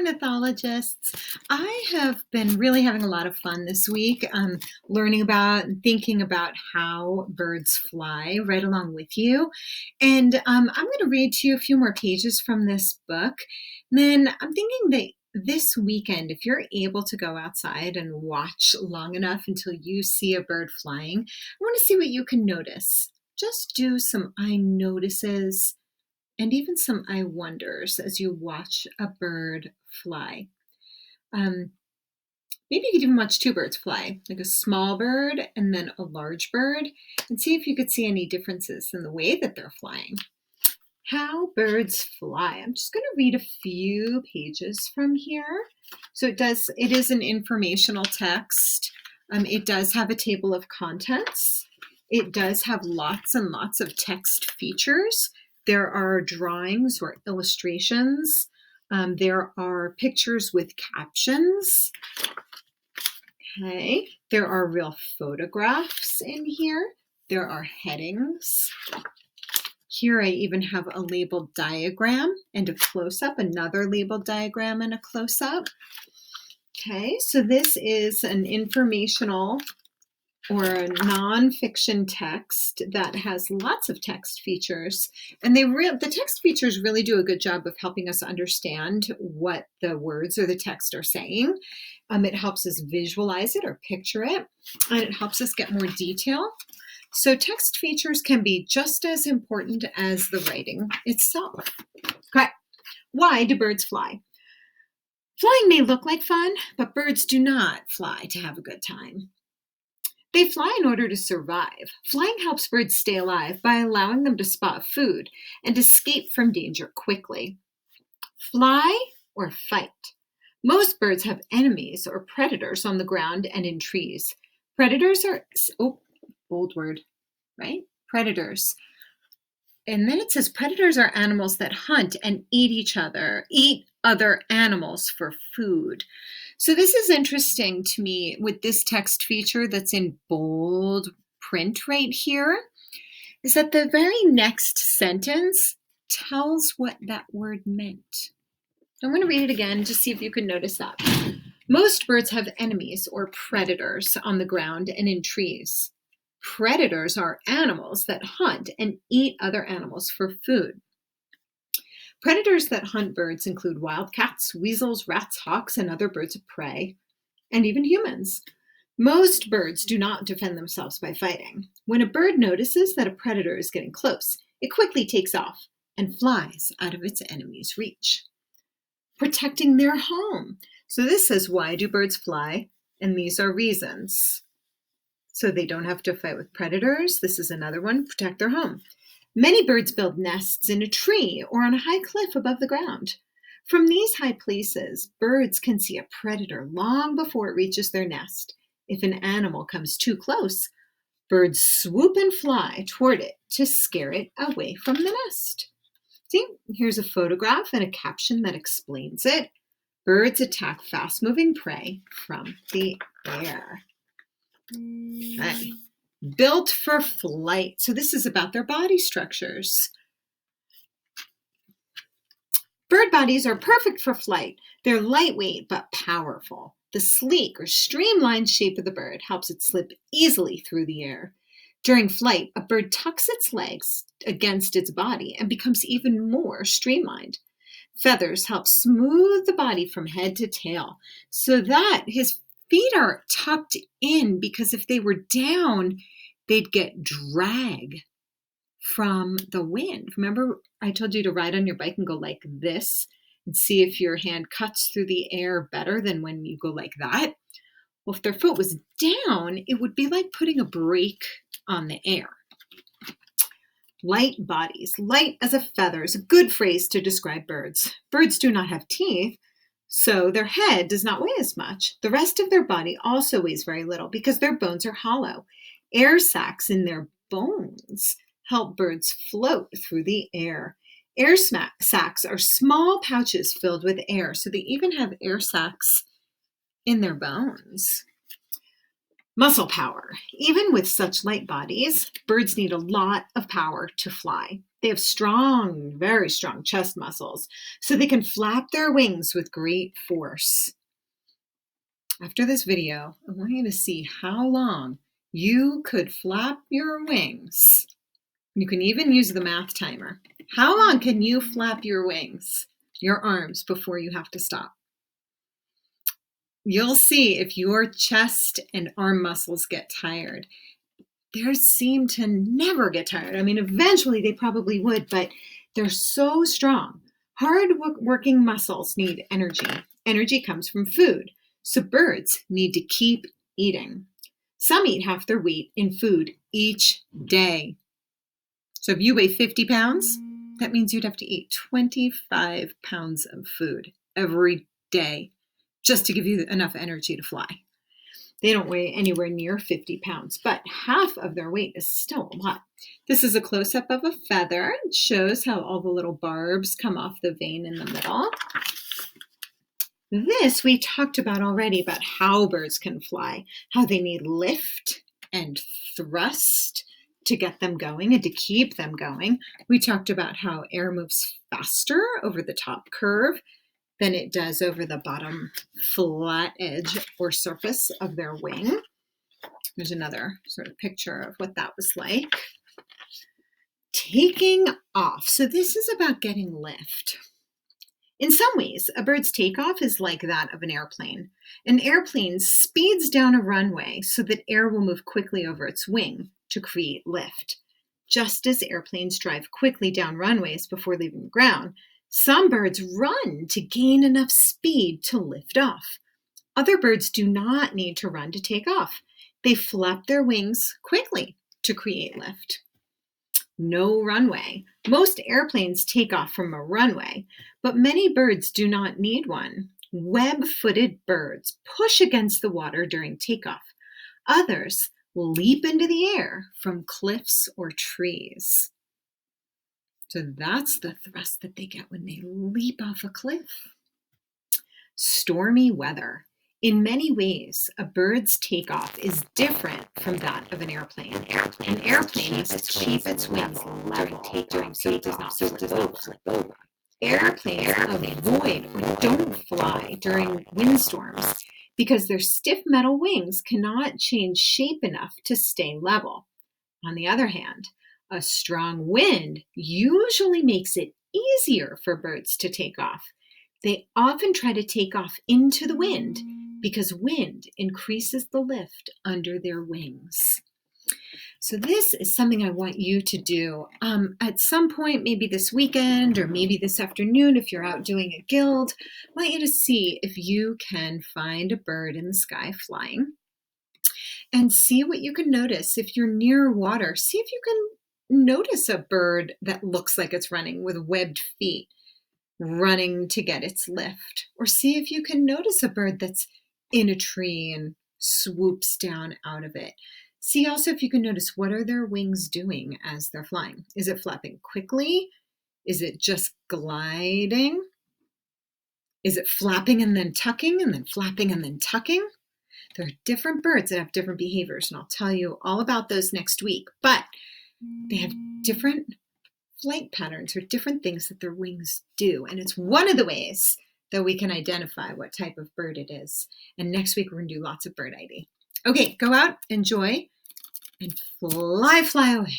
ornithologists. I have been really having a lot of fun this week learning about and thinking about how birds fly right along with you. And I'm going to read to you a few more pages from this book. And then I'm thinking that this weekend, if you're able to go outside and watch long enough until you see a bird flying, I want to see what you can notice. Just do some eye notices and even some eye wonders as you watch a bird fly. Um, Maybe you could even watch two birds fly, like a small bird and then a large bird, and see if you could see any differences in the way that they're flying. How birds fly. I'm just going to read a few pages from here. So it is an informational text. It does have a table of contents. It does have lots and lots of text features. There are drawings or illustrations. There are pictures with captions. Okay, there are real photographs in here. There are headings. Here I even have a labeled diagram and a close-up, another labeled diagram and a close-up. Okay, so this is an informational or a nonfiction text that has lots of text features. And the text features really do a good job of helping us understand what the words or the text are saying. It helps us visualize it or picture it, and it helps us get more detail. So text features can be just as important as the writing itself. Okay, why do birds fly? Flying may look like fun, but birds do not fly to have a good time. They fly in order to survive. Flying helps birds stay alive by allowing them to spot food and escape from danger quickly. Fly or fight. Most birds have enemies or predators on the ground and in trees. Predators are, bold word, right? Predators. And then it says predators are animals that hunt and eat other animals for food. So this is interesting to me with this text feature that's in bold print right here, is that the very next sentence tells what that word meant. So I'm going to read it again to see if you can notice that. Most birds have enemies or predators on the ground and in trees. Predators are animals that hunt and eat other animals for food. Predators that hunt birds include wildcats, weasels, rats, hawks, and other birds of prey, and even humans. Most birds do not defend themselves by fighting. When a bird notices that a predator is getting close, it quickly takes off and flies out of its enemy's reach. Protecting their home. So this says, why do birds fly? And these are reasons. So they don't have to fight with predators. This is another one, protect their home. Many birds build nests in a tree or on a high cliff above the ground. From these high places, birds can see a predator long before it reaches their nest. If an animal comes too close, birds swoop and fly toward it to scare it away from the nest. See, here's a photograph and a caption that explains it. Birds attack fast-moving prey from the air. Okay. Built for flight. So this is about their body structures. Bird bodies are perfect for flight. They're lightweight but powerful. The sleek or streamlined shape of the bird helps it slip easily through the air. During flight, a bird tucks its legs against its body and becomes even more streamlined. Feathers help smooth the body from head to tail so that his feet are tucked in, because if they were down, they'd get drag from the wind. Remember, I told you to ride on your bike and go like this and see if your hand cuts through the air better than when you go like that. Well, if their foot was down, it would be like putting a brake on the air. Light bodies. Light as a feather is a good phrase to describe birds. Birds do not have teeth, so their head does not weigh as much. The rest of their body also weighs very little because their bones are hollow. Air sacs in their bones help birds float through the air. Air sacs are small pouches filled with air, so they even have air sacs in their bones. Muscle power. Even with such light bodies, birds need a lot of power to fly. They have strong, very strong chest muscles, so they can flap their wings with great force. After this video, I want you to see how long you could flap your wings. You can even use the math timer. How long can you flap your wings, your arms, before you have to stop? You'll see if your chest and arm muscles get tired. Theirs seem to never get tired. I mean, eventually they probably would, but they're so strong. Hard working muscles need energy. Energy comes from food. So birds need to keep eating. Some eat half their weight in food each day. So if you weigh 50 pounds, that means you'd have to eat 25 pounds of food every day just to give you enough energy to fly. They don't weigh anywhere near 50 pounds, but half of their weight is still a lot. This is a close-up of a feather. It shows how all the little barbs come off the vein in the middle. This we talked about already, about how birds can fly, how they need lift and thrust to get them going and to keep them going. We talked about how air moves faster over the top curve than it does over the bottom flat edge or surface of their wing. There's another sort of picture of what that was like. Taking off. So this is about getting lift. In some ways, a bird's takeoff is like that of an airplane. An airplane speeds down a runway so that air will move quickly over its wing to create lift. Just as airplanes drive quickly down runways before leaving the ground, some birds run to gain enough speed to lift off. Other birds do not need to run to take off. They flap their wings quickly to create lift. No runway. Most airplanes take off from a runway, but many birds do not need one. Web-footed birds push against the water during takeoff. Others leap into the air from cliffs or trees. So that's the thrust that they get when they leap off a cliff. Stormy weather. In many ways, a bird's takeoff is different from that of an airplane. An airplane must keep its wings during takeoff so it does not flip over. Airplanes avoid or don't fly during windstorms because their stiff metal wings cannot change shape enough to stay level. On the other hand, a strong wind usually makes it easier for birds to take off. They often try to take off into the wind because wind increases the lift under their wings. So this is something I want you to do at some point, maybe this weekend or maybe this afternoon if you're out doing a guild. I want you to see if you can find a bird in the sky flying and see what you can notice. If you're near water, see if you can notice a bird that looks like it's running with webbed feet, running to get its lift. Or see if you can notice a bird that's in a tree and swoops down out of it. See also if you can notice, what are their wings doing as they're flying? Is it flapping quickly? Is it just gliding? Is it flapping and then tucking and then flapping and then tucking? There are different birds that have different behaviors, and I'll tell you all about those next week. But they have different flight patterns or different things that their wings do. And it's one of the ways that we can identify what type of bird it is. And next week, we're going to do lots of bird ID. Okay, go out, enjoy, and fly away.